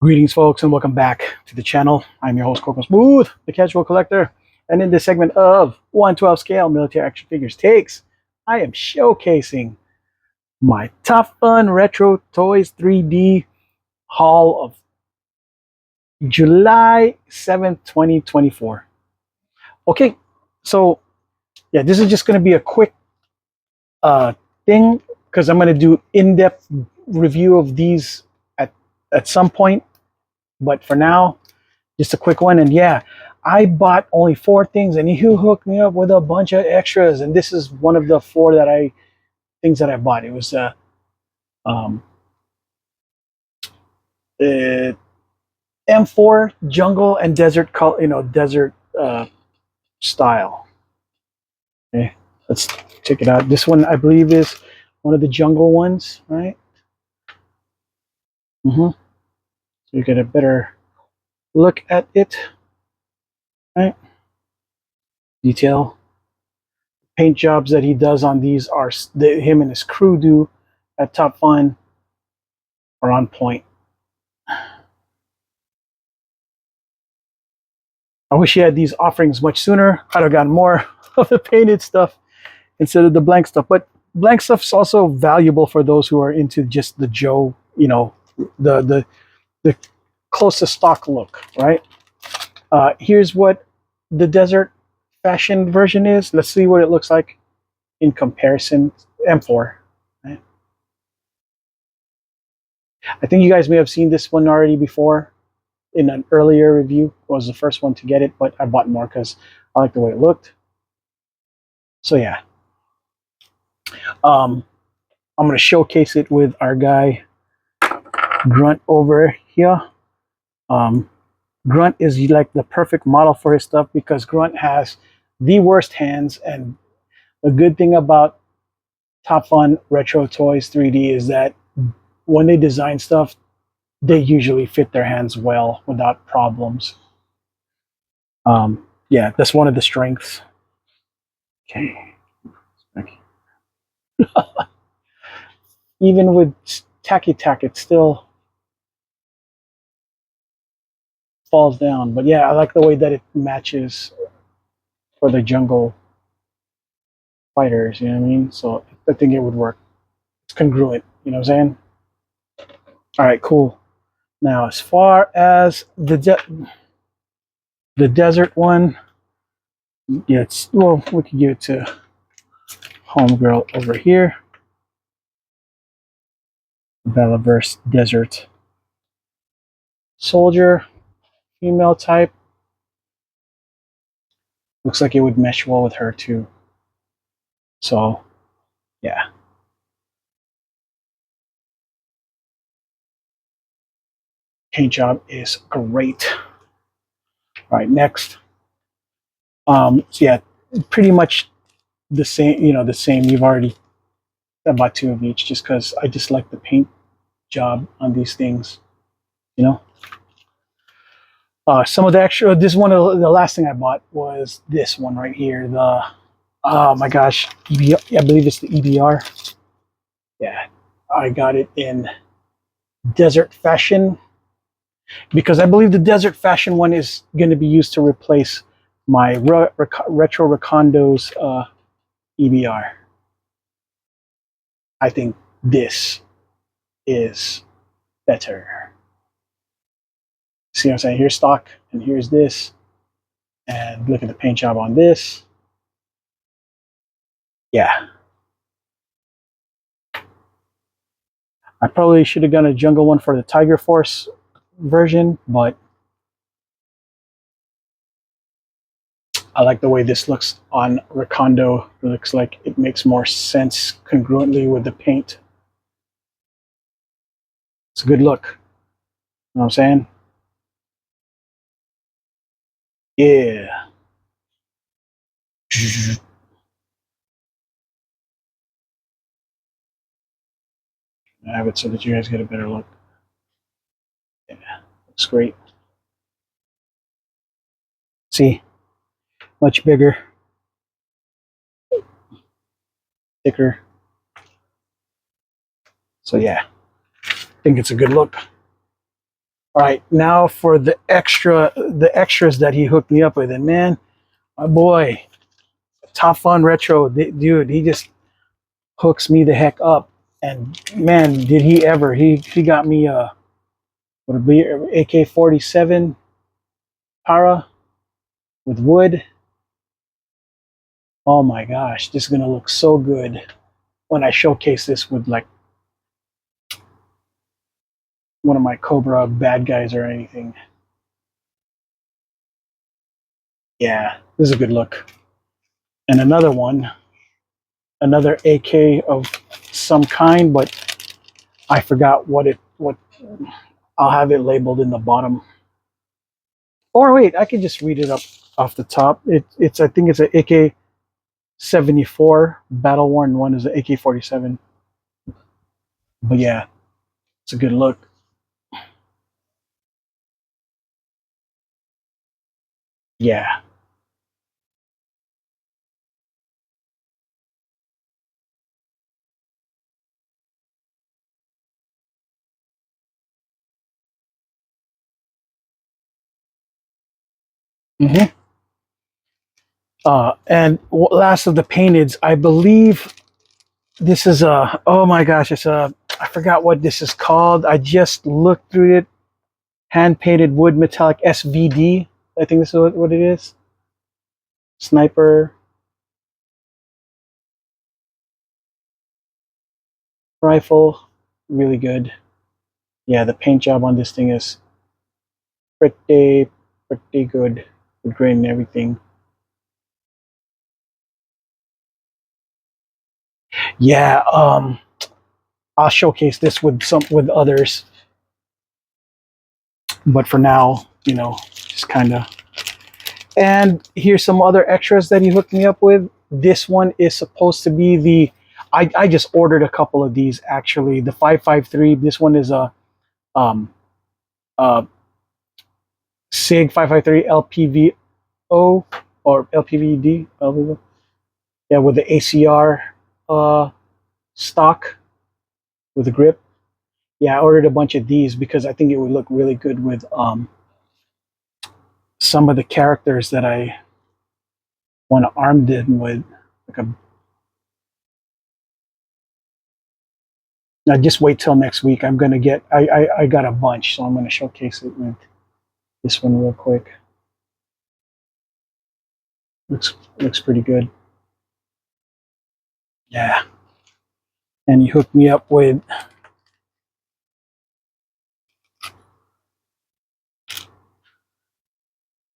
Greetings, folks, and welcome back to the channel. I'm your host, Corporal Smooth, the Casual Collector. And in this segment of 1/12 scale military action figures takes, I am showcasing my Top Fun Retro Toys 3D haul of July 7th, 2024. Okay, so yeah, this is just going to be a quick thing because I'm going to do in-depth review of these at some point. But for now, just a quick one. And yeah, I bought only 4 things, and you hooked me up with a bunch of extras. And this is one of the 4 things that I bought. It was um, M4 jungle and desert, desert style. Okay, let's check it out. This one, I believe, is one of the jungle ones, right? So you get a better look at it, right? Detail. Paint jobs that he does on these are him and his crew do at Top Fun are on point. I wish he had these offerings much sooner. I'd have gotten more of the painted stuff instead of the blank stuff. But blank stuff's also valuable for those who are into just the Joe, the closest stock look, right? Here's what the desert fashion version is. Let's see what it looks like in comparison. M4. Right? I think you guys may have seen this one already before in an earlier review. I was the first one to get it, but I bought more because I like the way it looked. So yeah, I'm going to showcase it with our guy Grunt over here. Grunt is like the perfect model for his stuff because Grunt has the worst hands, and the good thing about Top Fun Retro Toys 3D is that when they design stuff, they usually fit their hands well without problems. Yeah, that's one of the strengths. Okay. Even with tacky tack, it still falls down. But yeah, I like the way that it matches for the jungle fighters, you know what I mean? So I think it would work. It's congruent, you know what I'm saying? All right, cool. Now, as far as the desert one, yeah, well, we can give it to homegirl over here. Bellaverse Desert Soldier, female type. Looks like it would mesh well with her too. So, yeah. Paint job is great. All right, next. So yeah, pretty much the same. The same. You've already I bought 2 of each just because I just like the paint job on these things. Some of the extra. This one of the last thing I bought was this one right here. The oh my gosh, EBR, I believe it's the EBR. Yeah, I got it in desert fashion because I believe the desert fashion one is going to be used to replace my retro Recondo's EBR. I think this is better. See what I'm saying? Here's stock, and here's this. And look at the paint job on this. Yeah. I probably should have done a jungle one for the Tiger Force version, but I like the way this looks on Recondo. It looks like it makes more sense congruently with the paint. It's a good look. You know what I'm saying? Yeah. I have it so that you guys get a better look. Yeah, looks great. See, much bigger, thicker. So yeah, I think it's a good look. All right, now for the extras that he hooked me up with, and man, my boy, Top Fun Retro, dude, he just hooks me the heck up. And man, did he ever? He got me what would be AK-47 para with wood. Oh my gosh, this is gonna look so good when I showcase this with like one of my Cobra bad guys or anything. Yeah, this is a good look. And another one, another AK of some kind, but I forgot what. I'll have it labeled in the bottom. Or wait, I can just read it up off the top. It's I think it's an AK-74 battle worn one is an AK-47. But yeah, it's a good look. Yeah. Hmm. And last of the painteds, I believe this is a. Oh my gosh, it's a. I forgot what this is called. I just looked through it. Hand painted wood metallic SVD. I think this is what it is. Sniper rifle, really good. Yeah, the paint job on this thing is pretty good. Good grain and everything. Yeah, I'll showcase this with others, but for now, just kind of. And here's some other extras that he hooked me up with. This one is supposed to be the. I just ordered a couple of these actually. The 553. This one is a um uh SIG 553 LPVO or LPVD. Yeah, with the ACR stock with the grip. Yeah, I ordered a bunch of these because I think it would look really good with some of the characters that I want to arm them with. Like a, now just wait till next week. I'm gonna get. I got a bunch, so I'm gonna showcase it with this one real quick. Looks pretty good. Yeah, and he hooked me up with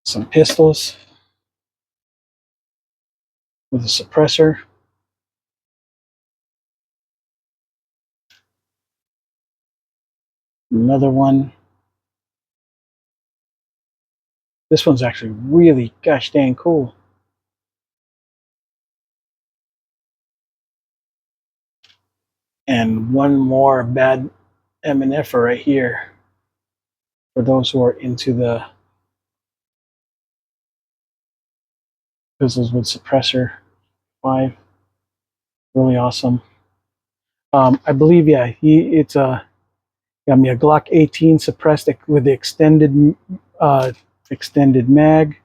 some pistols with a suppressor. Another one. This one's actually really gosh dang cool. And one more bad MNF right here for those who are into the pistols with suppressor 5. Really awesome. I believe, yeah, it's a got me a Glock 18 suppressed with the extended mag.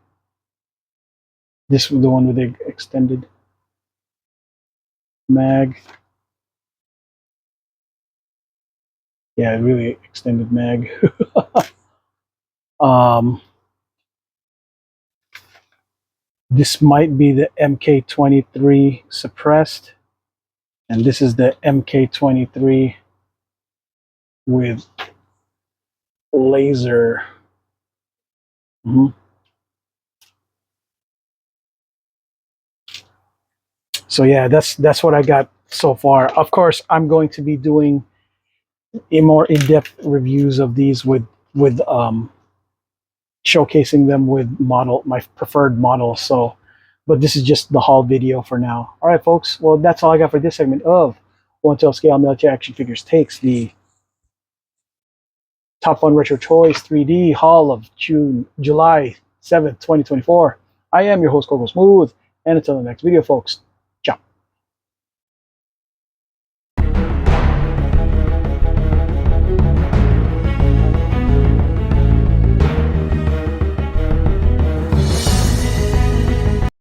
This was the one with the extended mag. Yeah, really extended mag. um, this might be the MK23 suppressed, and this is the MK23 with laser. Mhm. So yeah, that's what I got so far. Of course, I'm going to be doing a more in-depth reviews of these with showcasing them with my preferred model. So, but this is just the haul video for now. All right, folks. Well, that's all I got for this segment of One Tail Scale Military Action Figures takes the Top Fun Retro Toys 3D haul of July 7th, 2024. I am your host, Coco Smooth, and until the next video, folks.